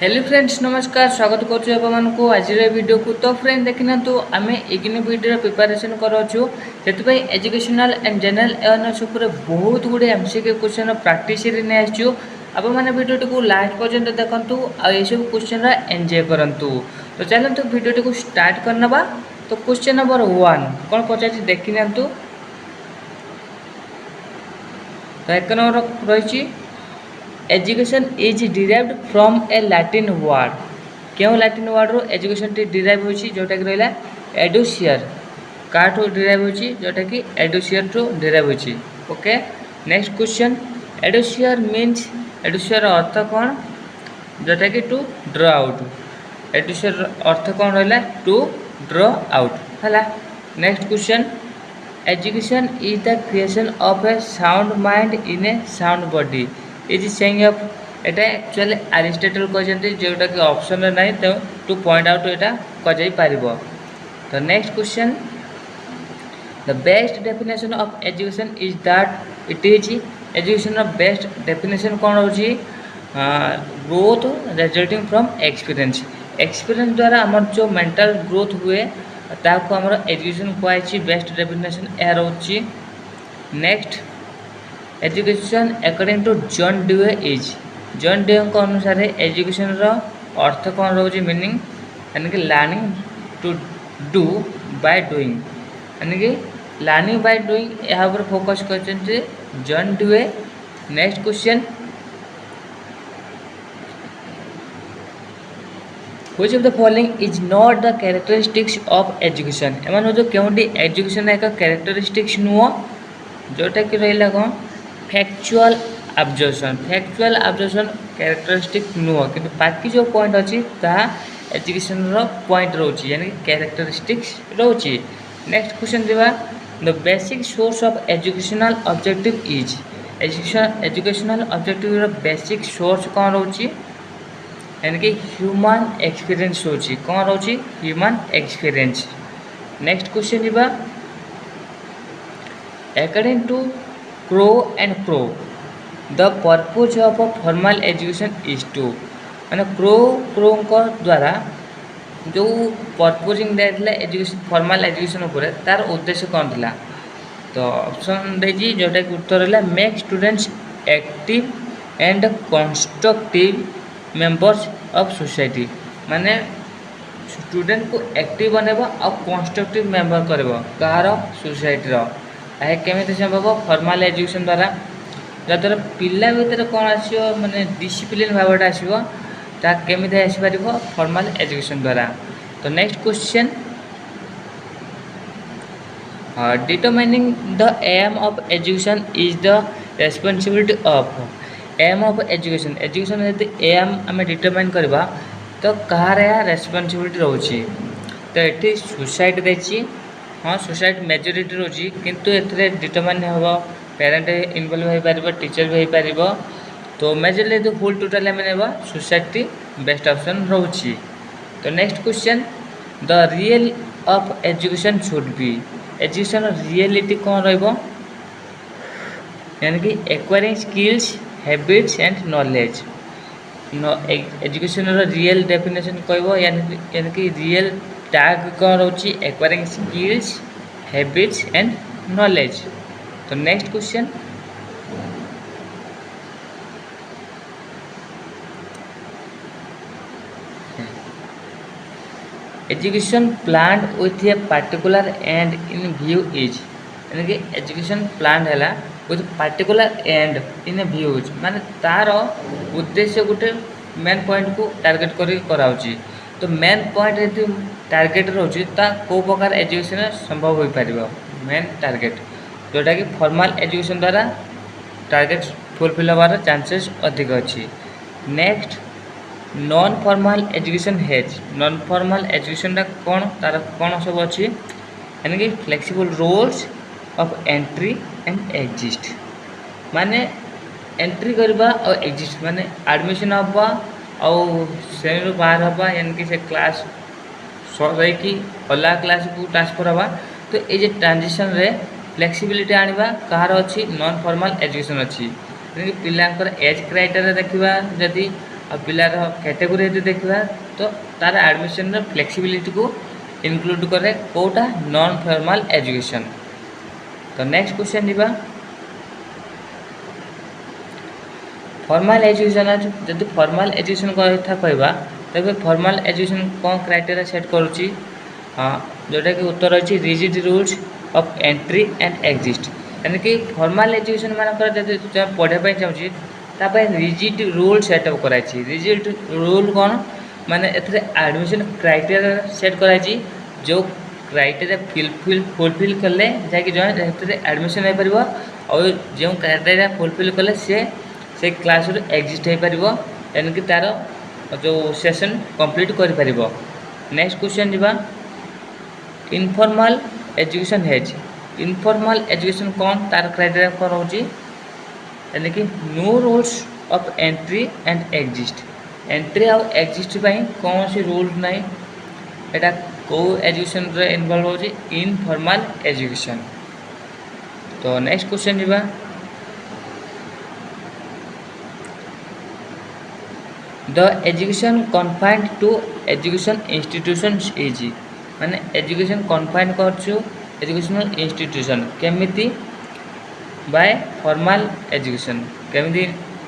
Hello friends नमस्कार स्वागत करूँ आज वीडियो को। तो फ्रेंड देखना तो आम इग्नि वीडियो प्रिपरेशन करूँ से एजुकेशनल एंड जनरल अवेयरनेस बहुत गुड़े एमसीक्यू क्वेश्चन प्रैक्टिस नहीं आसू आप मैंने वीडियो को लास्ट पर्यंत देखूँ आउ सब क्वेश्चन एंजॉय करूँ। तो चलते वीडियो को स्टार्ट करना। तो क्वेश्चन नंबर 1 कौन पचार देखी ना। तो एक नंबर रही education is derived from A Latin word क्यों लैटिन वर्ड रो एजुकेशन टी डिराइव होची जोटा कि रहला एडुसियर काठो डिराइव होची जोटा कि एडुसियर टू डिराइव होची। ओके नेक्स्ट क्वेश्चन एडुसियर मीन्स एडुसियर अर्थ कौन जोटा कि टू ड्र आउट एडुसियर अर्थ कौन रहला टू ड्र आउट हला। Next question education is the creation of A sound mind in A sound body is saying of Etah actually Aristotle कहते जोटा कि ऑप्शन ना तो टू पॉइंट आउट एटा कजाई पारिबो। तो next question the best definition of education is that it is education best definition कौन होची growth resulting from experience experience द्वारा आमर जो मेंटल ग्रोथ हुए ताको आमर एजुकेशन कहछि बेस्ट डेफिनेशन यार होची। Next education according to John Dewey is John Dewey को अनुसार एजुकेशन रो अर्थ कौन रोची मीनिंग यानी कि learning to do by doing यानी कि लर्निंग बाय डूइंग यहाँ पर फोकस करते John Dewey. Next question which of the following is not the characteristics of education एमान जो केउंटी एजुकेशन एक कैरेक्टरिस्टिक्स नुओ जोटा कि रहिला कौन फैक्चुअल ऑब्जर्वेशन कैरेक्टरिस्टिक नुह कि बाकी जो पॉइंट अच्छी एजुकेशन पॉइंट रोची यानी कैरेक्टरिस्टिक्स रोची। नेक्स्ट क्वेश्चन दिवा the basic source of educational objective is educational objective basic source कौन रोची यानी कि ह्यूमन एक्सपीरियंस रोची कौन रोची ह्यूमन एक्सपीरियंस। नेक्स्ट क्वेश्चन दिवा according to Crow and pro the purpose of formal education is to मैंने क्रो द्वारा जो पर्पजिंग दिया एजुकेशन फॉर्मल एजुकेशन उपर तार उद्देश्य कौन थिला। तो ऑप्शन देजी जोटा कि उत्तर है make students active and constructive members of society माने स्टूडेंट को एक्टिव बनैबो और कंस्ट्रक्टिव मेंबर करबो कार सोसाइटी रो केमी संभव फॉर्मल एजुकेशन द्वारा जद्वारा पिला भितर कौन आसो माने डिसिप्लिन भावटा आसो केमी आसपार फॉर्मल एजुकेशन द्वारा। तो next question determining the aim of education is the responsibility of aim of education education यदि एम आम डिटरमाइन करवा तो कहार या रेस्पॉन्सिबिलिटी रोची। तो ये सोसाइटी देखी हाँ सोसाइटी मेजोरिटी रोची किंतु एथरे डिटरमाइन हम पेरेंट इनवॉल्व हो पार टीचर भी हो पार। तो मेजरली तो फुल टोटाल आम ना सोसाइटी बेस्ट ऑप्शन रोची। तो next question the real of education should be education reality कौन रहिबो यानी कि acquiring skills habits and knowledge education real definition कहबो यानी कि रियल टैग कौन रोची acquiring skills habits and knowledge. तो next question education plan with a particular end in view is यानी कि एजुकेशन प्लान है with particular end in view is माने तार उद्देश्य गोटे मेन पॉइंट को टार्गेट कराउची। तो मेन पॉइंट यदि टार्गेट रोची कौ प्रकार एजुकेशन संभव हो पार मेन टार्गेट जोटा कि फॉर्मल एजुकेशन द्वारा टार्गेट फुलफिल होवार चांसेस अधिक अच्छी। Next non formal education has non formal education कौन तार कौन सब अच्छी यानी कि flexible rules of entry and exist माने एंट्री करवा और एग्जिस्ट माने एडमिशन हवा और श्रेणी बाहर हवा यानी कि से क्लास सर अलग क्लास को ट्रांसफर हवा। तो ये ट्रांजिशन रे फ्लेक्सिबिलिटी आनिबा कहार अच्छी नॉन फॉर्मल एजुकेशन अच्छी पिलांकर एज क्राइटेरिया देखा जदि आ पिलार कैटेगोरी यदि देखा तो तार एडमिशन फ्लेक्सिबिलिटी को इनक्लूड करे कोटा नॉन फॉर्मल एजुकेशन। तो नेक्स्ट क्वेश्चन जीवा फॉर्मल एजुकेशन जब फॉर्मल एजुकेशन कथा कहवा तेज फॉर्मल एजुकेशन कौन क्राइटेरिया सेट करुच्ची जोटा कि उत्तर अच्छी rigid rules of entry and exist यानी कि फॉर्मल एजुकेशन मानक पढ़ाई चाहिए ताप रिजिड रूल सेटअप कराई रिजिड रूल कौन माने एथरे एडमिशन क्राइटेरिया सेट कराई जो क्राइटेरिया फुलफिल कले जैक जन एडमिशन हो पार और जो क्राइटेरिया फुलफिल कले से क्लास एग्जिस्ट हो पार यानी कि तार जो सेशन कंप्लीट कर पार। नेक्स्ट क्वेश्चन जीवा informal education has informal education कौन तार क्राइटेरिया कौन रोचे यानी कि no rules of entry and exist entry और एग्जिस्ट कौन सी रूल ना यहाँ कौ एजुकेशन इनवॉल्व हो इनफॉर्मल एजुकेशन। तो नेक्स्ट क्वेश्चन जीवा the education confined to education institution is माने एजुकेशन कन्फाइंड कर एजुकेशनल इंस्टीट्यूशन केमिति बाय फॉर्मल एजुकेशन केमिति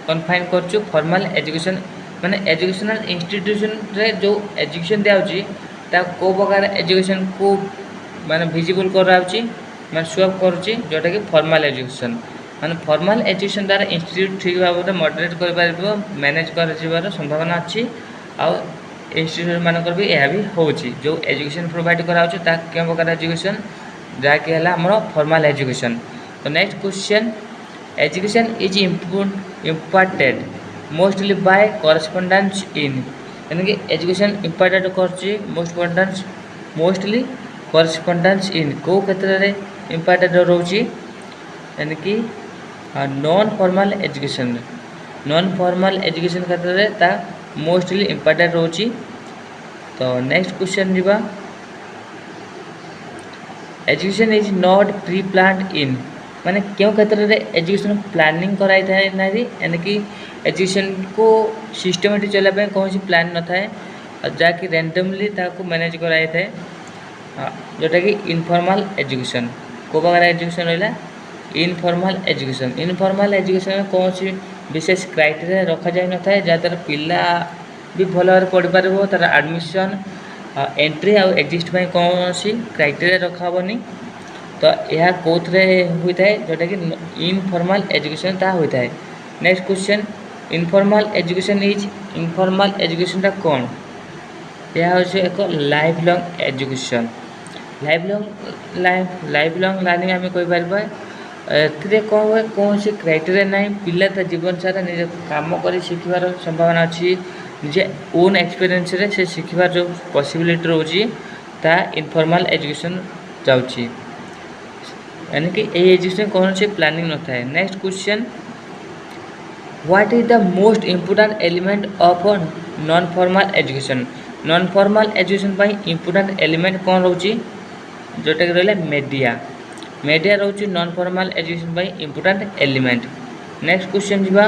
कन्फाइंड कर फॉर्मल एजुकेशन माने एजुकेशनल इंस्टीट्यूशन रे जो एजुकेशन दिया को प्रकार एजुकेशन को माने विजिबल कराऊँगी माने शो करुच्ची जोटा कि फॉर्मल एजुकेशन माने फॉर्मल एजुकेशन द्वारा इंस्टीट्यूट ठीक भाव में मॉडरेट कर मैनेज कर संभावना अच्छी आउ इंस्टीट्यूट मानक भी यह भी होची जो एजुकेशन प्रोवाइड कराऊँगी क्यों प्रकार एजुकेशन जहाँकि है आम फॉर्मल एजुकेशन। तो next question education is imparted mostly by correspondence in यानी कि एजुकेशन इम्पार्टेड कर मोस्टली करस्पॉन्डेंस इन को क्षेत्र में इम्पार्टेड रोचे यानी कि नॉन फॉर्मल एजुकेशन क्षेत्र में मोस्टली इम्पार्टेंट रोची। तो नेक्स्ट क्वेश्चन जीवा education is not pre planned in माने क्यों क्षेत्र में एजुकेशन प्लानिंग कराई था यानी कि एजुकेशन को सिस्टमेटिक चलने कौन सी प्लान न थाए जहाँकि रैंडमली मैनेज कराई था जोटा कि इनफॉर्मल एजुकेशन को प्रकार एजुकेशन रहा इनफॉर्मल एजुकेशन में कौन सी विशेष क्राइटेरिया रखा जाए न था जहाँद्वारा पिला भी भल भाव पढ़ पार तार एडमिशन एंट्री आउ एग्जिस्ट कौन सी क्राइटेरिया रखाबनी। तो यह कौथे होता है जोटा कि इनफॉर्मल एजुकेशन ता होता है। Next question informal education education कौन यह हूँ एक life long education life long learning आम कहीपर ए कौन हुए कौन सी क्राइटेरिया ना पिला जीवन सारा निज कम कर शिखार संभावना अच्छी निजे ओन एक्सपीरियंस रे से शिखार जो पॉसिबिलिटी रोची ता इनफॉर्मल एजुकेशन जाऊँगी यानी कि ये एजुकेशन कौन सी प्लानिंग न था। Next question what is the most important element of non formal education important element कौन रोची जोटा कि रहा मीडिया रोची non formal education important element. Next question जीवा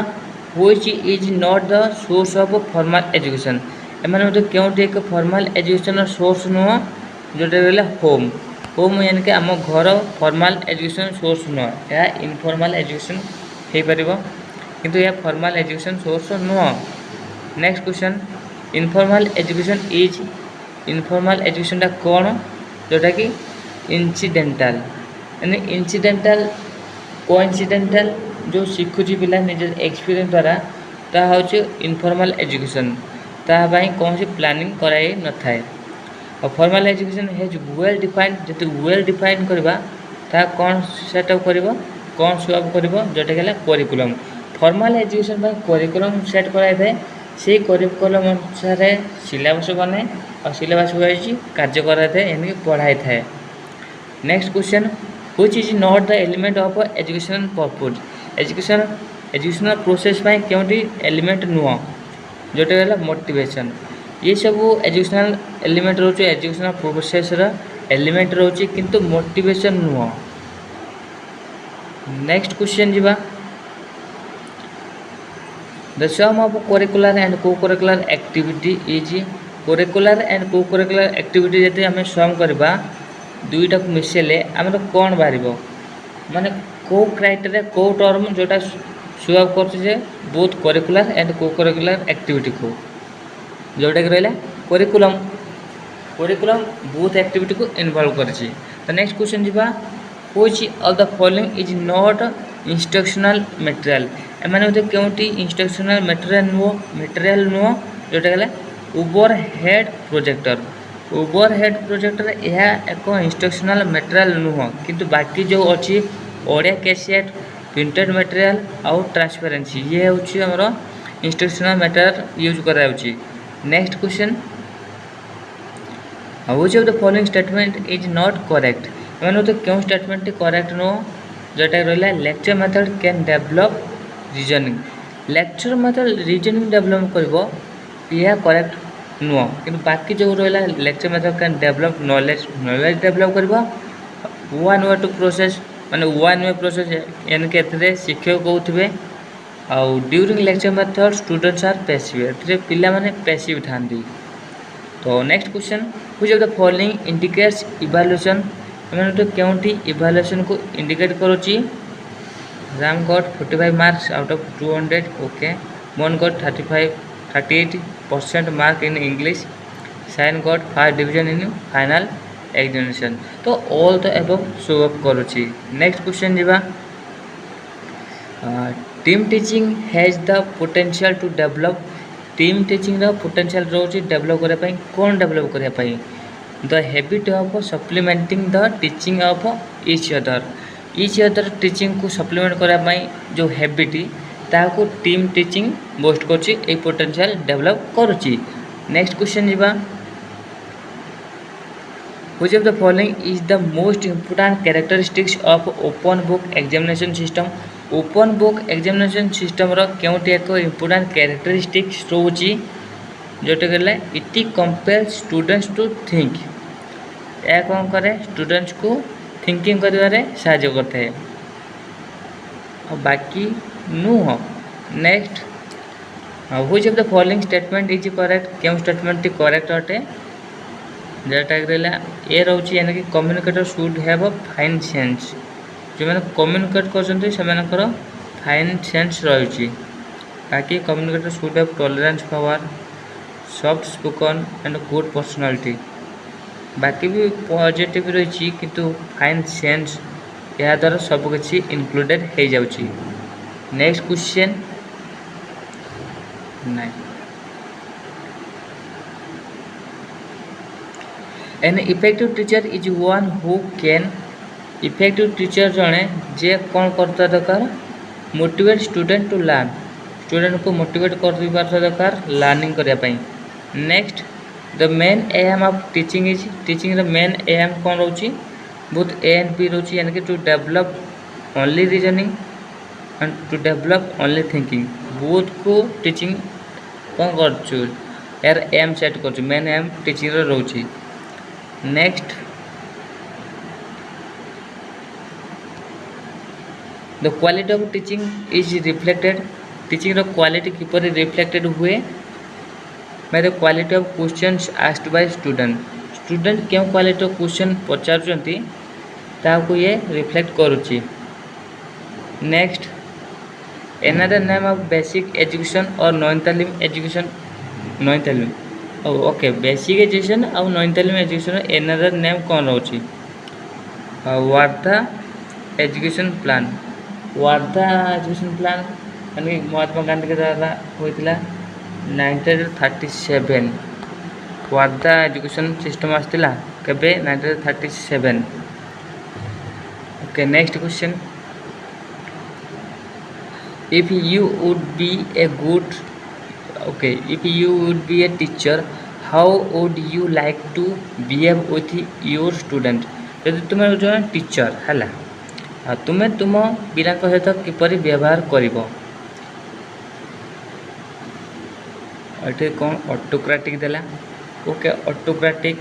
which is not the source of formal education एम क्यों एक फॉर्मल एजुकेशन सोर्स नुह जोटा रहा होम यानी कि आम घर फॉर्मल एजुकेशन सोर्स नुह यह इनफॉर्मल एजुकेशन हो पार किंतु यह फॉर्मल एजुकेशन सोर्स नुह। नेक्स्ट क्वेश्चन इनफॉर्मल एजुकेशन कौन जोटा कि इंसिडेंटल यानी इंसिडेंटल कोइंसिडेंटल जो शिखुची पिला निज एक्सपीरियंस द्वारा ता हूँ इनफॉर्मल एजुकेशन तापाई कौन सी प्लानिंग कराई न थाए और formal education hedge well defined जब वेल डिफाइंड करवा ता कौन सेटअप कर कौन सुअप कर जोटा कि curriculum formal education curriculum set कराई थाए से करिकुलम अनुसार सिलेबस बने और सिलेबस वाइज कार्य कराई थाए यानी पढ़ाई थाए। Next question which is not the element of education purpose educational process क्योंटी एलिमेंट नुह जोटा रहा मोटिवेशन ये सब एजुकेशनल एलिमेंट रोचे एजुकेशनल प्रोसेस एलिमेंट रोचे किंतु मोटिवेशन नुह। नेक्स्ट क्वेश्चन जीवा the sum of curricular and co curricular activity is curricular and co curricular activity जदि आम सम करवा दुईटा को मिसेले आमर कौन बाहर माने को क्राइटेरिया को टर्म जोटा सुअप कर both curricular and co curricular activity को जोटा कि रहा करिकुलम करिकुलम बोथ एक्टिविटी को इन्वॉल्व करछि। तो नेक्स्ट क्वेश्चन जीवा which of the following is not instructional material एमाने होते केउटी इंस्ट्रक्शनल मटेरियल नुह जोटा गला ओवर हेड प्रोजेक्टर यह एक इंस्ट्रक्शनल मटेरियल नुह किंतु बाकी जो अच्छी ओडिया कैसेट प्रिंटेड मटेरियल आउ ट्रांसपेरेंसी ये होची हमरो इंस्ट्रक्शनल मटेरियल यूज करा होची। Next question which of the following statement is not correct एमाने तो क्यों स्टेटमेंट करेक्ट नो जोटा रहा lecture method can develop reasoning lecture method reasoning develop करबो यह करेक्ट नुह कि बाकी जो रहा lecture method can develop knowledge develop करबो वन वे टू प्रोसेस माने वन वे प्रोसेस यानी कि एथरे शिक्षक कहउथिबे आउ during lecture method students are passive एथरे पिला माने पैसिव थांदी। तो next question which of the following indicates evaluation एमाने तो केउंटी इवैल्यूएशन को इंडिकेट करूची Ram got 45 marks out of 200 okay Mohan got 38% mark in English साइन got first division in final examination. तो all the above show up करूची। नेक्स्ट क्वेश्चन जीवा team teaching has the potential to develop team teaching रो potential रोची develop करे पई कोन develop करे पई the habit of supplementing the teaching of each other teaching को सप्लीमेंट करे पई जो हैबिट ताको टीम टीचिंग बोस्ट करची ए पोटेंशियल डेवलप करूची। नेक्स्ट क्वेश्चन जीवा which of the following is the most important characteristics of open book examination system open book examination system रो केउटी एक इंपोर्टेंट कैरेक्टरिस्टिक्स रोची जोटा कहला it compels students to think या कौन करे स्टूडेंट्स को थिंकिंग करिवारे सहायता करता है और बाकी नुह। Next which of the following statement is correct क्यों स्टेटमेंट करेक्ट अटे जोटा रहा ए रोची यानी कि communicator should have a fine sense जो मैंने कम्युनिकेट कर फाइन सेंस रही बाकी communicator should have tolerance power soft spoken and good personality बाकी भी पॉजिटिव रही किंतु फाइन सेंस यह द्वारा सबकि इनक्लूडेड हो जाउची। नेक्स्ट क्वेश्चन नहीं an effective teacher is one who can effective teacher जड़े जे कौन करता दरकार motivate student to learn student को मोटिवेट कर दरकार लर्निंग करने। Next the main aim of teaching is teaching main aim कौन रोची बोथ ए एंड बी रोची यानी कि to develop only reasoning and to develop only thinking both को टीचिंग कौन कर यार एम सेट कर मेन एम टीचिंग रोची। Next the quality of teaching is reflected teaching रो क्वालिटी किपर रिफ्लेक्टेड हुए by the quality of questions asked by student क्यों क्वालिटी ऑफ क्वेश्चन पचारुचंती ताको ये रिफ्लेक्ट करूची। Next another name of basic education और नॉन तालीम एजुकेशन नॉन तालीम ओके बेसिक एजुकेशन और नॉन तालीम एजुकेशन एनदर नेम कौन रोची Wardha education plan Wardha education plan यानी महात्मा गांधी के द्वारा होता 1937 वार्धा एजुकेशन सिस्टम आसला केबे 1937। Okay next question if you would be a good okay if you would be a teacher how would you like to behave with your student यदि तुम जो teacher है तुम्हें तुम पिला सहित किपरि व्यवहार करिवो ये कौन ऑटोक्रेटिक देला okay autocratic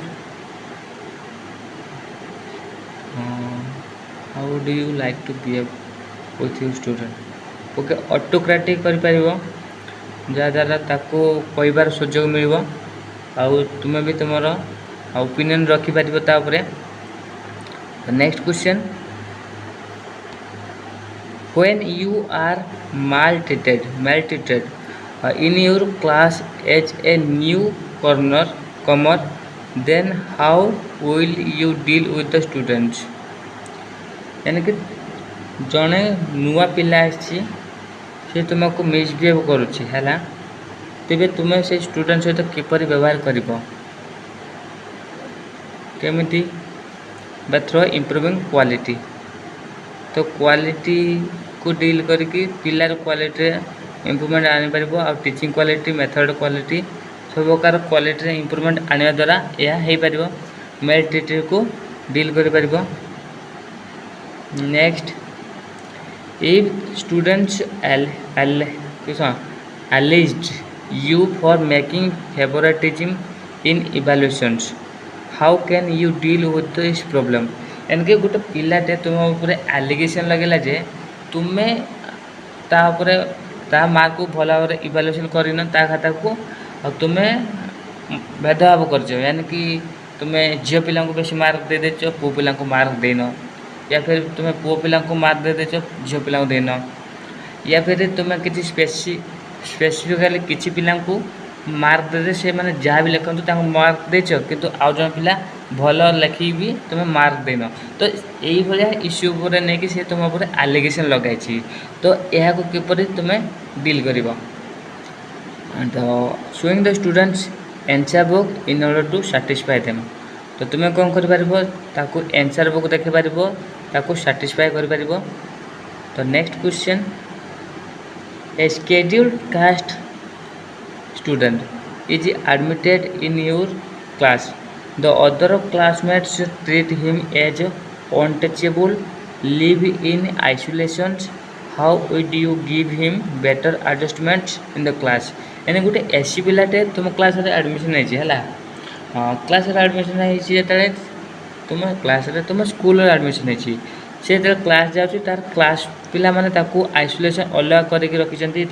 how do you like to behave with your student okay autocratic कर पारिबो जहाँद्वारा ताको कहबार सुजोग मिल आउ तुम्हें भी तुम ओपिनियन रखिपर तापर। Next question, when you are maltreated in your class as a new comer, then how will you deal with the students? यानी कि जड़े नुआ पिला से तुमको मिसबिहेव करुच्ची है, तेरे तुम्हें से स्टूडेंट सहित किपर व्यवहार कर केमिति बा थ्रो इम्प्रूविंग क्वालिटी। तो क्वालिटी को डील करके पिलार क्वालिटी इम्प्रूवमेंट आनी पार आ टीचिंग क्वालिटी मेथड क्वालिटी सब प्रकार क्वालिटी इम्प्रूवमेंट आने द्वारा यह हो पार मेल ट्रीटेड को डील कर पार। Next, if students alleged you for making favoritism in evaluations, how can you deal with this problem? यानी गोटे पिलाटे तुम ऊपर एलिगेशन लगेला जे तुम्हें ता मार्क को भल भाव इवाल्युएसन करन ता खाता को तुम्हें भेदभाव कर, यानी कि तुम्हें झील पिला बेसी मार्क दे देच पुओ पिला मार्क देन, या फिर तुम्हें पुओ पिला मार्क दे देच झील पिला देन, या फिर तुम्हें किसी स्पेसिफिकली किसी पिला मार्क दे से मैंने जहाँ भी लिखते मार्क देच किंतु आउ जन पिला भल लिखी भी तुम्हें मार्क देन। तो यही भाया इश्यू पर नहीं कि सी तुम ऊपर एलिगेशन लगाई, तो यह किपर तुम्हें डील कर। तो showing the students answer book in order to satisfy them, तो तुम्हें कौन कर आंसर बुक देखिपार ताको सैटिस्फाई कर। तो next question, A scheduled caste student is admitted in your class, the other classmates treat him as untouchable, live in isolation, how would you give him better adjustments in the class? यानी गोटे SC पिलाटे तुम class रे admission है class रे admission है तुम class रे तुम स्कूल रे एडमिशन है से क्लास जाऊँगी तार क्लास पिला माने ताको आइसोलेशन अलग करके रखी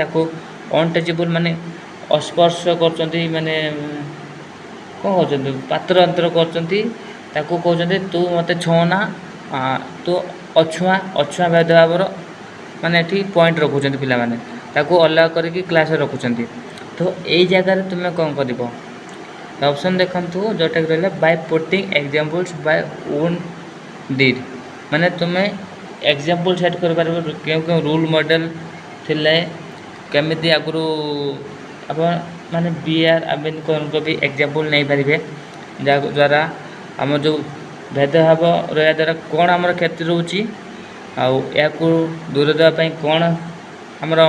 अनटचेबल माने अस्पर्श कर माने कौन कर पात्र अंतर कर तू मत छुना तो अछुआ अछुआ भेदभाव माने ये पॉइंट रखुच्च पिला माने ताको अलग करके क्लास रखुच्च। तो यही जगह तुम्हें कौन कर ऑप्शन देखु जोटा रहा by putting examples by own deed, माने तुम्हें एग्जांपल सेट कर क्यों क्यों रूल मॉडल थिले केमिति आगु आप माने बीआर आम्बेडकर को भी एग्जांपल नहीं पारे द्वारा आम जो भेदभाव रहा द्वारा कौन आमर क्षति रोची या दूर देवाई कौन आमर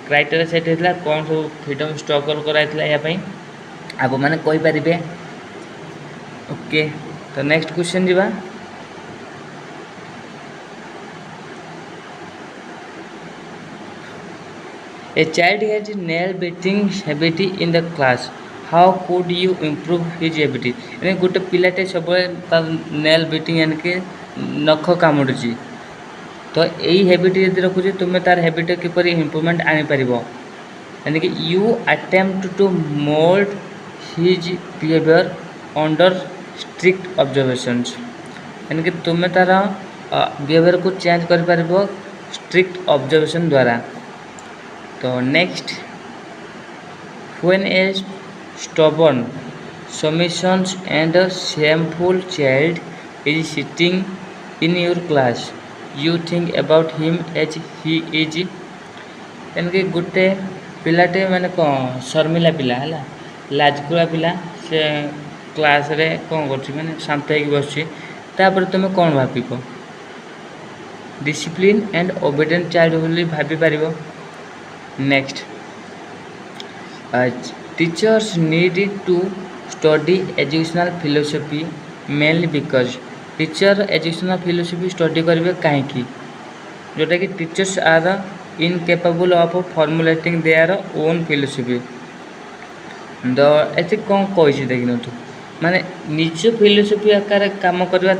क्राइटेरिया सेट होता कौन सब फ्रीडम स्ट्रगल कराइला यापाई आप मैंने कहींपारे। ओके, तो नेक्स्ट क्वेश्चन जी, A child has nail beating habit in the class. How could you improve his habit? यानी गोटे पिलाटे सब नेल बीटिंग यानी कि नख कामुड़ी, तो यही हैबिट यदि रखुचे तुम्हें तार हैबिट किपर इम्प्रूवमेंट आनी पार, यानी कि you attempt to mould his behaviour under strict observations, यानी कि तुम्हें तार बिहेवियर को चेंज कर पार स्ट्रिक्ट ऑब्जर्वेशन द्वारा। तो next, when a stubborn, submissive and shameful child is sitting in your class, you think about him as he is, यानी कि गोटे पिलाटे माने कौन शर्मिला पिला है लाजकुड़ा पिला से क्लास रे कौन कर माने शांत हो बस तुम कौन भाव डिसिप्लिन एंड ओबेडिएंट चाइल्ड बोली भाभी पार। Next, teachers need to study educational philosophy mainly because teacher educational philosophy study करेंगे कहीं जोटा कि teachers are incapable of formulating their own philosophy. तो ये कौन कही देखना तू माने निज फिलोसफी आकार काम करवा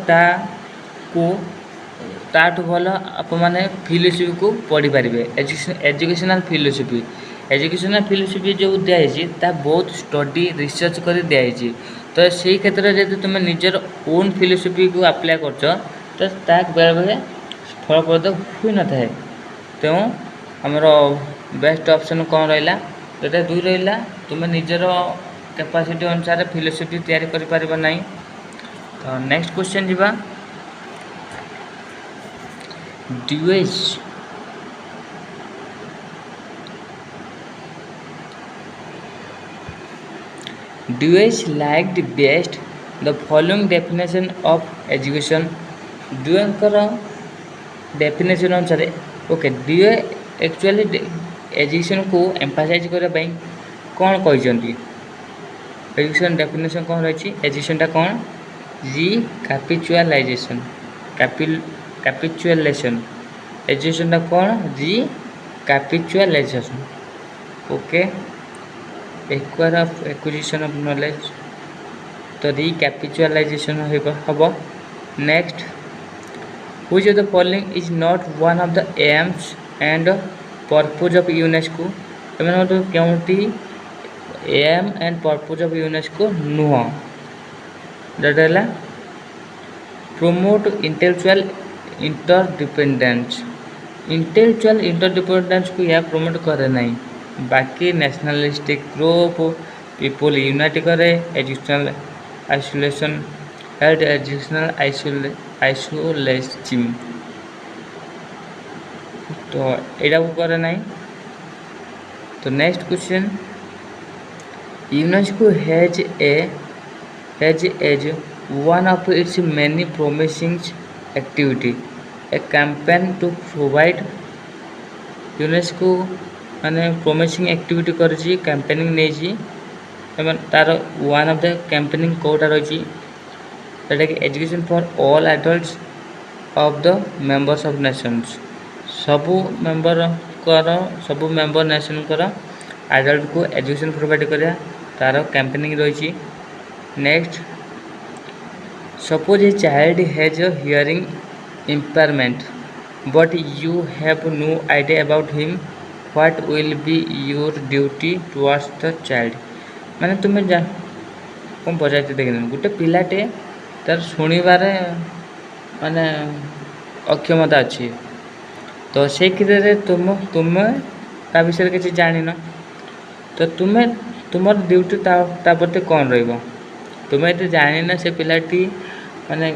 ताठू भल आप मैंने फिलोसफी को पढ़ी पारे एजुकेशनल फिलोसफी एजुकेशनल फिलोसफी जो दिखाई बहुत स्टडी रिसर्च कर दिखाई तो से क्षेत्र में जब तुम निजर ओन फिलोसफी को अप्लाई कर बेले बेले फलप्रद हुई न था तेणु आमर बेस्ट ऑप्शन कौन रहा जोटा दुई रहा तुम निजर कैपेसिटी अनुसार फिलोसफी तैयारी कर पार ना। तो नेक्स्ट क्वेश्चन जीवा Dewey's Dewey liked best the following definition of education. Deweyଙ୍କର डेफिनेशन अनुसार ओके ड्यूए एक्चुअली एजुकेशन को एम्फासाइज करने ପାଇଁ कौन कहते एजुकेशन डेफिनेशन कौन रही एजुकेशनटा कौन रिकैपिचुअलाइजेशन कैपिचुअलेशन एजुकेशनटा कौन recapitulation okay acquire of acquisition of knowledge तो रिकैपिचुअलाइजेशन हम। Next which of the following is not one of the aims and purpose of UNESCO क्योंटी aim and purpose of UNESCO नुह जोटा प्रोमोट इंटेलेक्चुअल इंटरडिपेंडेंस को यह promote करे नहीं बाकी नेशनलिस्टिक ग्रुप पीपल यूनाइट करे educational isolation health educational isolationism तो यहाँ को करे नहीं। तो next question UNESCO has as one of its many promising activity a campaign to provide UNESCO माने प्रोमिसिंग एक्टिविटी कर कैंपेनिंग नहीं तार वन ऑफ द कैंपेनिंग कोटा रही जोटा कि education for all adults of the members of nations सबू member nation adult को एजुकेशन प्रोवाइड करा तार कैंपेनिंग रही। Next suppose a child has a hearing impairment but you have no idea about him what will be your duty towards the child माने तुम्हें जा कौन पचार देख गोटे पिलाटे तार शुणवार माने अक्षमता अच्छी तो से क्षेत्र तुम्हें ता विषय किसी जान तो तुम्हें तुम ड्यूटी प्रति कौन तुम्हें ये जान से पिलाटी माने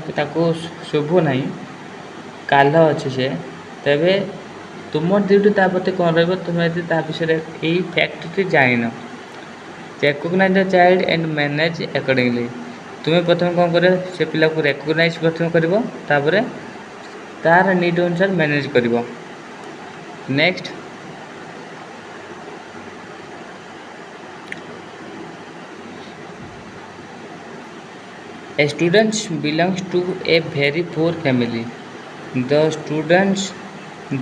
शुभ ना काल अच्छे से तेरे तुम ड्यूटी प्रति कौन तुम्हें विषय यही फैक्ट जान recognise the child and manage accordingly तुम्हें प्रथम कौन कर से पिला को रेकग्नाइज प्रथम कर तार नीड अनुसार मैनेज कर। Next A student belongs to a very poor family. The student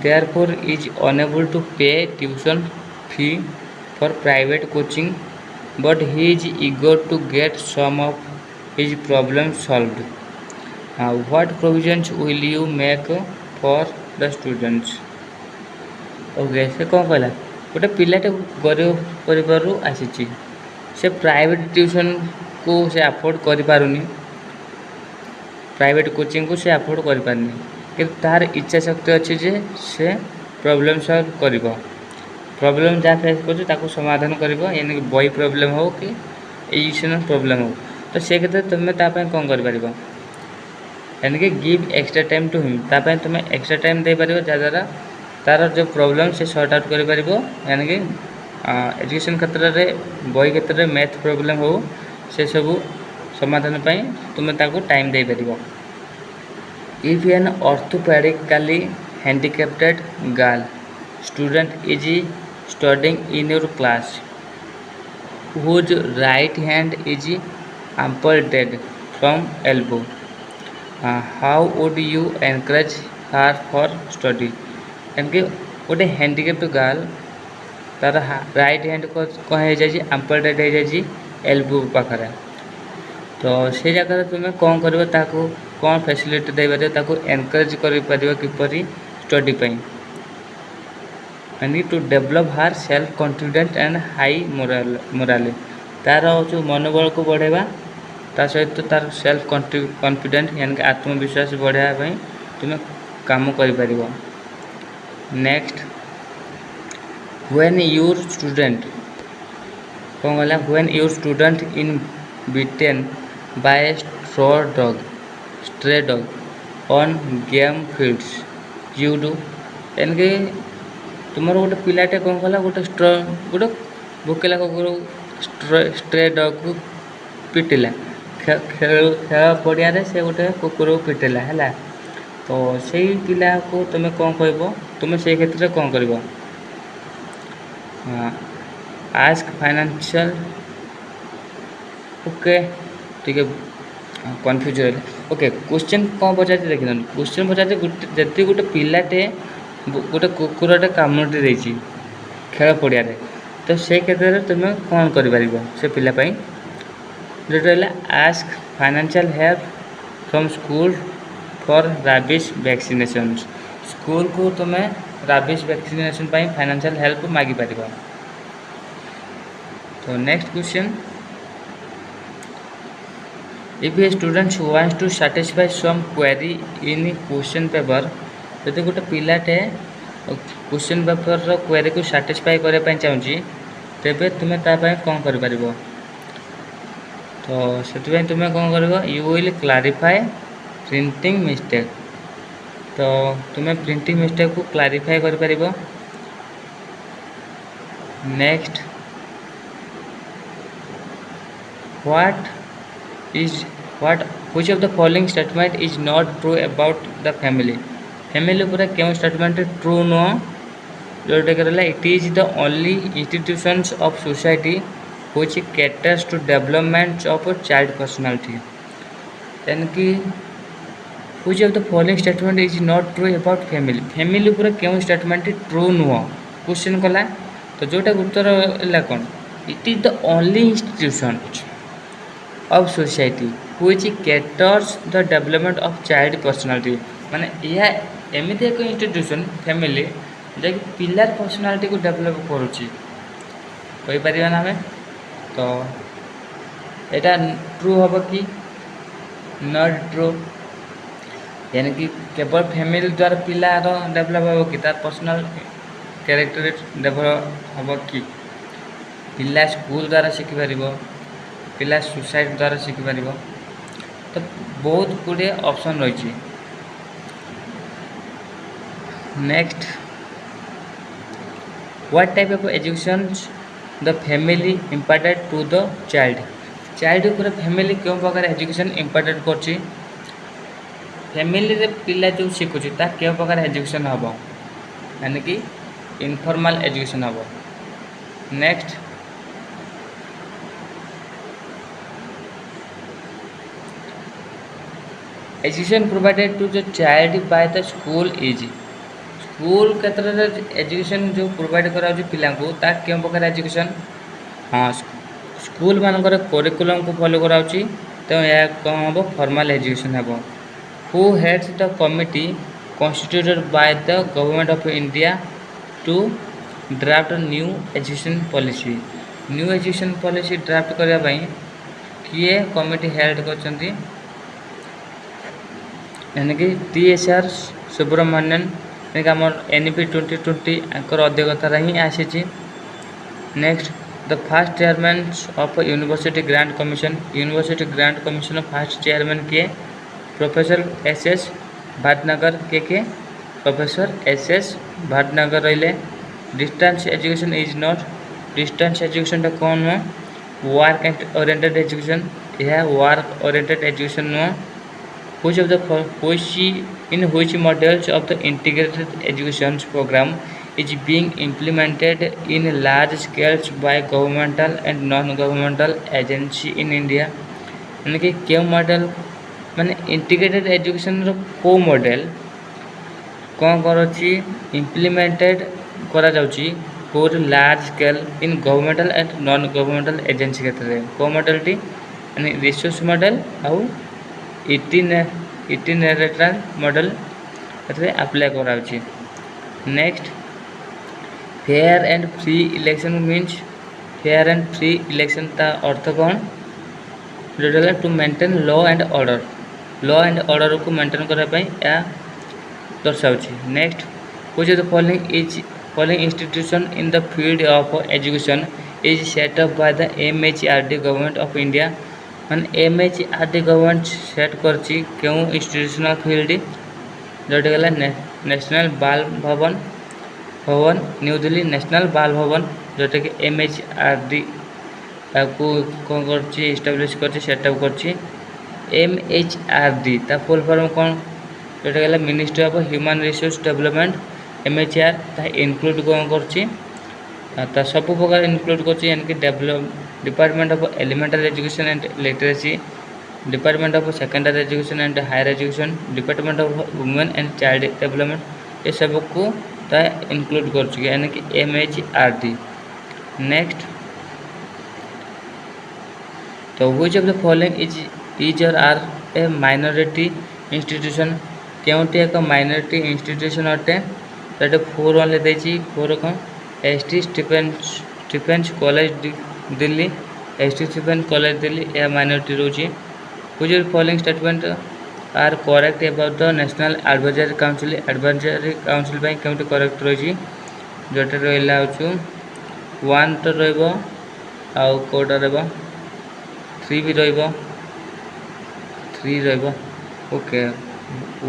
therefore is unable to pay tuition fee for private coaching, but he is eager to get some of his problems solved. What provisions will you make for the students? Okay से कौन कहला गोटे पिलाटे गरीब परिवार आसी से private tuition को से अफोर्ड कर पारुनी प्राइवेट कोचिंग को से अफोर्ड कर पारनी कि तार इच्छा शक्ति अच्छी जे से प्रॉब्लम सॉल्व कर प्रॉब्लम जहाँ फेस कर समाधान कर यानी कि बही प्रॉब्लम हो कि एजुकेशनल प्रॉब्लम हो तो से क्षेत्र में तुम्हें तापाई कौन कर यानी कि give extra time to him तापाई तुम्हें एक्स्ट्रा टाइम दे पार जहाँद्वारा तार जो प्रॉब्लम से सॉर्ट आउट कर यानी कि एजुकेशन क्षेत्र में बही क्षेत्र में मैथ प्रॉब्लम हो से सबू समाधान पाई तुम्हें ताको टाइम दे पार। If an orthopedically handicapped girl student is studying in your class whose right hand is amputated from elbow, how would you encourage her for study? यानी कि गोटे हैंडिकैप्ड गर्ल तार राइट हैंड को कौन हो जाए आम्पुटेड हो जाए एल्बो पाखरे तो से जगह तुम्हें कौन कर कौन फैसिलिटी दे पार एनकरेज कर किपरि स्टडी पाई। यानी टू डेभलप हार self confident and high morale तार जो मनोबल को बढ़ेवा ता सहित तार सेल्फ कॉन्फिडेंट यानी कि आत्मविश्वास बढ़ावा तुम्हें काम कर। नेक्स्ट व्हेन यूर स्टूडेंट कौन गला when your student in beaten by stray dog on game fields you do यानी कि तुम गोटे पिलाटे कौन कला गोटे गोटे भोकिला कुकुर स्ट्रे डॉग को पिटिला खेल पड़िया से गोटे कुकुर को पिटिला है तो से पिला को तुम कौन कह तुम से क्षेत्र में कौन कर आस्क फाइनेंशियल ओके ठीक है कन्फ्यूज रहा ओके क्वेश्चन कौन पचार देख क्वेश्चन पचार जति गोटे पिलाटे गोटे कुकुरटे कामुड़ी देती खेल पड़िया तो से क्षेत्र में तुम कौन कर से पिलापाई जो रहा ask financial help from school for rabies vaccination school को तुम राबिश वैक्सीनेशन फाइनेंशियल हेल्प मागी पार। तो next question if a student wants to satisfy some query in question paper जब गोटे पिलाटे क्वेश्चन पेपर क्वेरी को सैटिस्फाई करने चाहिए तेरे तुम्हें तापाई कौन कर तो से तुम्हें कौन कर you will clarify printing mistake तो तुम्हें प्रिंटिंग मिस्टेक को क्लारिफाई कर पारिबो। Next what which of the following statement is not true about the family family पूरा क्यों स्टेटमेंट ट्रू नुह जोटा कि रहा it is the only institutions of society which caters to development of child personality यानी कि which of the following statement is not true about family family पूरा क्यों स्टेटमेंट ट्रू नुह क्वेश्चन कला तो जोटा उत्तर है कौन it is the only institution of society which caters the development of child personality माने यह एमती एक इंस्टीट्यूशन फैमिली जैक पिलार पर्सनालिटी को डेवलप करूँपर ना आम तो यहाँ ट्रू हम कि नॉट ट्रू यानी कि केवल फैमिली द्वारा पिलार डेवलप हम कि तार पर्सनाल कैरेक्टर डेवलप हम कि पिला स्कूल द्वारा शिखिपर पिला सोसाइटी द्वारा शिखिपर तो बहुत गुड़े ऑप्शन रही। Next what type of education the family imparted to the child पूरा फैमिली क्यों प्रकार एजुकेशन इम्पार्टेड कर फैमिली रे पिला जो शिखुची ता क्यों प्रकार एजुकेशन हम यानी कि इनफॉर्मल एजुकेशन हम। Next education provided to the child by the school is school क्षेत्र में एजुकेशन जो प्रोवाइड करा पिला ता क्यों प्रकार एजुकेशन हाँ स्कूल मानकर करिकुलम को फॉलो करा तो यह कौन हम फॉर्मल एजुकेशन हम। Who heads the committee constituted by the government of India to draft new education policy new education policy draft करने किए कमिटी हेल्ड कर यानी कि TSR सुब्रमण्यन आम NEP 2020 आंकर अध्यक्षतार ही आसी। Next the first chairman of university grant commission first chairman किए प्रोफेसर SS भाटनगर के प्रोफेसर SS भाटनगर रहिले। Distance education is not distance education कौन नुह वर्क ओरिएंटेड एजुकेशन यह वर्क ओरिएंटेड एजुकेशन नुह। Which of the in which models of the integrated education program is being implemented in large scales by governmental and non-governmental agency in India यानी कि क्यों model माने integrated education रो को model कौन करोची implemented करा जाउची for large scale in governmental and non governmental agency क्षेत्र में को मॉडल टी यानी रिसोर्स मॉडल आउ इटिनरेटल मॉडल अप्लाई करा। Next fair and free election means fair and free election ता अर्थ कौन जोटा to maintain law and order को मेंटेन करने दर्शाऊँगी। Next which of the following institution in the field of education is set up by the MHRD government of India माने MHRD government set करछि क्यों इंस्टीट्यूशनल फील्ड जोटा गला national बाल भवन न्यू दिल्ली नेशनल बाल भवन जोटा कि MHRD को कौन करछि एस्टाब्लिश करछि सेटअप करछि। MHRD ता फुल फॉर्म कौन जोटा गला ministry of human resource development MHR ता इंक्लूड कौन करछि ता सब प्रकार इंक्लूड करछि यानी कि develop department of elementary education and literacy department of secondary education and higher education department of women and child development ये सब को ता इंक्लूड करछि यानी कि MHRD। नेक्स्ट तो which of the following is or are a minority institution केउटी एक माइनॉरिटी इंस्टीट्यूशन अटे तो 4 ओनली देछि 4 कौन ST Stephen's college Delhi ST Stephen's college Delhi यह माइनॉरिटी रोची। Which of the following statement are correct about the national advisory council पे केउटी करेक्ट रही जोटा रहिला होछु 1 तो रहबो आउ कोडा रहबो 3 भी रहबो 3 रहबो ओके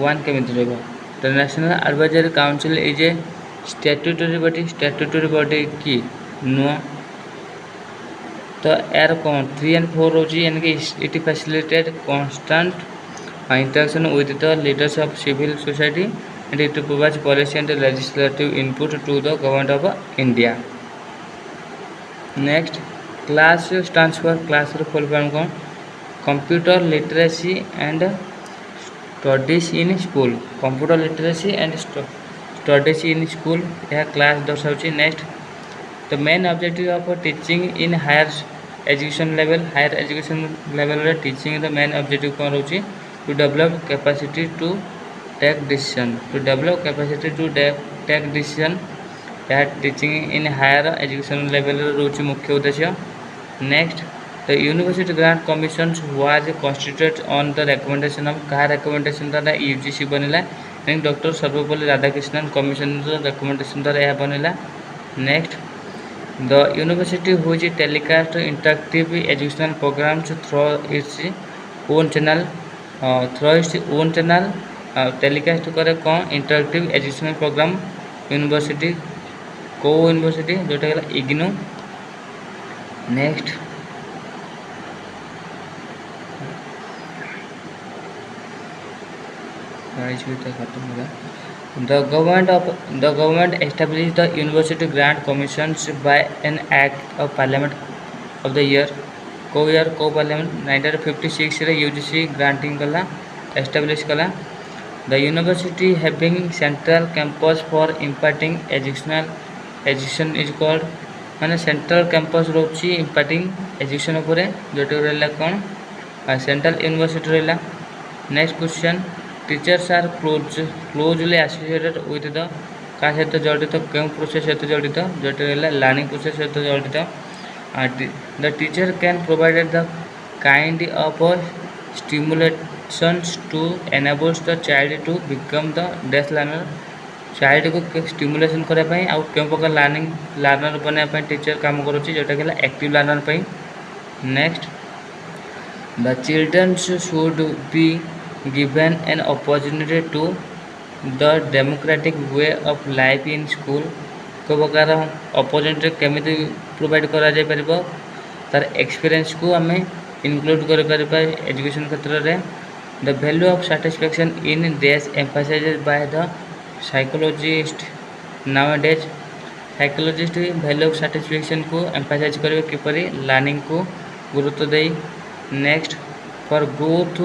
1 केमिति रहबो तो national advisory council is a statutory body की नुआ तो यार कौन 3 and 4 रोची यानी कि it facilitate constant interaction with the leaders of civil society and it provides policy and legislative input to the government of India. Next CLASS stands for CLASS रो full form कौन computer literacy and studies in school computer literacy and studies in school यह CLASS दर्शाऊँ। Next the main objective of teaching in higher education level रे teaching the main objective कौन रोची to develop capacity to take decision यह teaching in higher education level रे रोची मुख्य उद्देश्य। Next the university grant commission was constituted on the recommendation of कहा recommendation द्वारा UGC बनिला doctor Sarvepalli Radhakrishnan commission recommendation द्वारा यह बनिला। Next the university which telecast interactive educational programs through its own channel telecast करे कौन इंटरैक्टिव एजुकेशनल प्रोग्राम यूनिवर्सिटी को university जोटा गला IGNOU. Next The government established the University Grant Commissions by an Act of Parliament of the year को Parliament 1956 रे UGC granting कला establish कला। The university having central campus for imparting education is called माने central campus रोची imparting education उपरे जोटे रहला कौन सेंट्रल यूनिवर्सिटी रहला। Next question teachers are closely associated with the का सहित जड़ित क्यों प्रोसेस सहित जड़ित जोटे रहला लर्निंग प्रोसेस सहित जड़ित। The teacher can provide the kind of stimulations to enables the child to become the best learner child को stimulation करने पे आउ क्यों प्रकार लर्नर बनने टीचर काम करुच्ची जोटा कहला एक्टिव लर्नर पे। Next the children should be given an opportunity to the democratic way of life in school को प्रकार अपॉर्चुनिटी केमिति प्रोवाइड करा जाय परिबो तार एक्सपीरियंस को आम इनक्लूड कर परिबा एजुकेशन क्षेत्र में। The value of satisfaction in देश emphasized by the psychologist nowadays psychologist value of satisfaction को एम्फासाइज करेंगे किपरि लर्निंग को गुरुत्व दे। Next for growth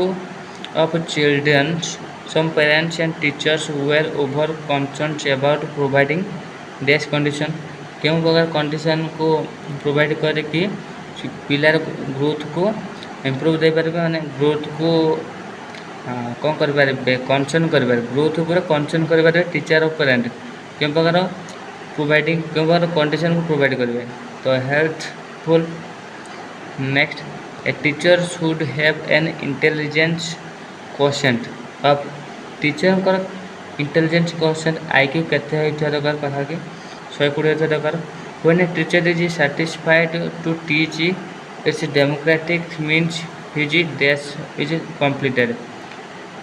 of children some parents and teachers were over concerned about providing dash condition क्यों प्रकार condition को प्रोवाइड करे कि पिलार ग्रोथ को इम्प्रूव दे पारे माने ग्रोथ को कौन कर कंसर्न कर ग्रोथ ऊपर कंसर्न कर टीचर और पेरेंट क्यों प्रकार प्रोवाइडिंग क्यों बार कंडीशन को प्रोवाइड करेंगे तो healthful. Next a teacher should have an intelligence quotient. अब टीचर इंटेलिजेंस क्वोशेंट आईक्यू केते होइथा दरकार पाखाके 120 होइथा दरकार। When a teacher is satisfied to teach its democratic means his dash is completed.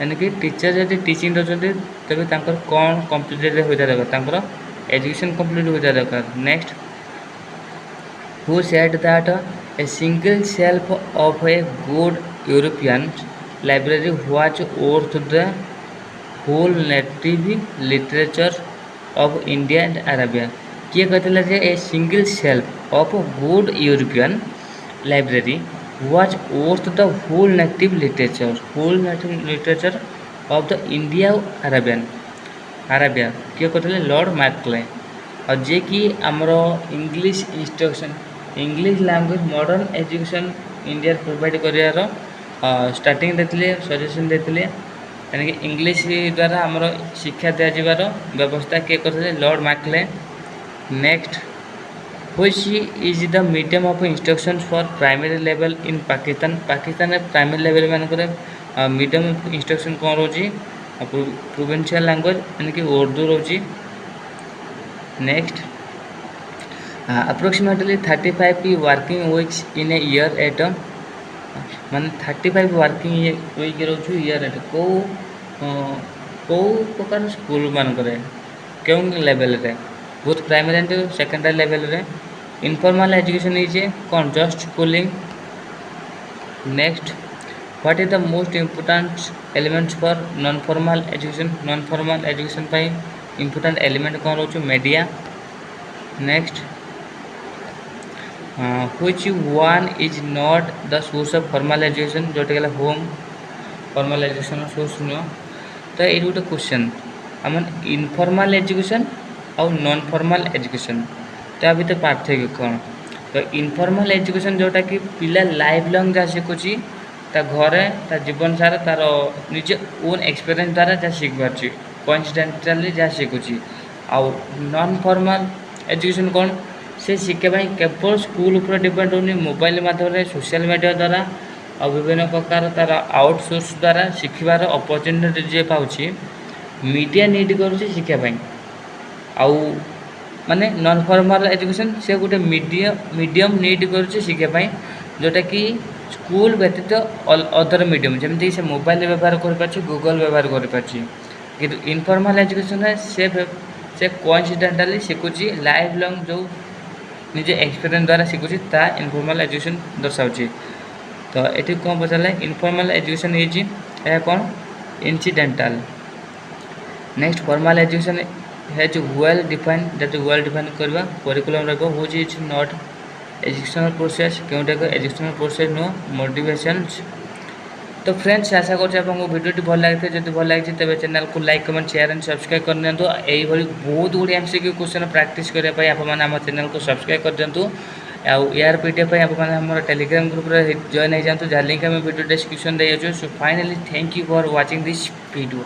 यानी कि टीचर जब टीचिंग दौरान तेज कौन कंप्लीटेड होता दरकार एजुकेशन कंप्लीट होता दरकार। Next who said that a single shelf of a good European library was worth the whole native literature of India and Arabia. किए कहते a single shelf of good European library was worth the whole native literature of the India Arabia किए कहते Lord McClay. और जे कि आमर English instruction English language modern education India provide कर starting देते suggestion देते यानी कि इंग्लिश द्वारा आमर शिक्षा दिजार व्यवस्था किए करते Lord McClay. Next which is the medium of instruction for primary level in Pakistan। Pakistan primary level मानक मीडियम ऑफ इंस्ट्रक्शन कौन रोची प्रोविंशियल लैंग्वेज यानी कि उर्दू रोची। Next approximately 35 working weeks in a year at मान 35 वर्किंग वीक रोचु year at कौ प्रकार स्कूल मानक क्यों लेवल रे both primary and secondary level रे। इनफॉर्मल एजुकेशन इज कौन just schooling. Next what is the most important elements for non formal education. Non formal education पाई इम्पोर्टेंट एलिमेंट कौन रोच media. Next which one is not the source of formal education जोटा गला home formal education source नुह। तो ये गोटे question आम इनफॉर्मल एजुकेशन और नॉन फॉर्मल एजुकेशन ता भीतर पार्थक्य कौन। तो इनफॉर्मल एजुकेशन जोटा कि पिला लाइफ लॉन्ग जहाँ शिखुची ता घरे ता जीवन सारा तार निजे ओन एक्सपीरियंस द्वारा जहाँ शिख पार्ची कोइंसिडेंटली जहाँ शिखुची। आउ नॉन फॉर्मल एजुकेशन कौन से शिक्षा केवल स्कूल उपर डिपेंड होनी मोबाइल माध्यम सोशल मीडिया द्वारा और विभिन्न प्रकार तार आउटसोर्स द्वारा शिखबार अपॉर्चुनिटी जे पाउची मीडिया नीड करुँच शिखापी। आउ माने नॉन फॉर्मल एजुकेशन से गोटे मीडियम नीड करुँच शिखापी जोटा कि स्कूल व्यतीत अदर मीडियम जमी से मोबाइल व्यवहार कर गूगल व्यवहार कर। इनफॉर्मल एजुकेशन से कोइंसिडेंटली शिखुची लाइफ लॉन्ग जो निजे एक्सपीरियंस द्वारा शिखुची ता इनफॉर्मल एजुकेशन दर्शाऊँच। तो ये कौन पचारे इनफॉर्मल एजुकेशन इज यह कौन incidental. Next formal education has well defined that well define करवा करिकुलम रखो which is not educational process क्योंटा एजुकेशनल प्रोसेस नुह मोटिवेशंस। तो फ्रेंड्स आशा कर भिडियो भल लगे जब भल लगे तेज चैनल को like comment share and subscribe कर दिंतु। यही बहुत गुड़ी एमसीक्यू क्वेश्चन प्रैक्टिस करने आप चैनल को सब्सक्राइब कर दिंतु। यार पीडीएफ आप टेलीग्राम ग्रुप रे जॉइन हो जातु जहाँ लिंक आम video description they. So finally thank you for watching this video.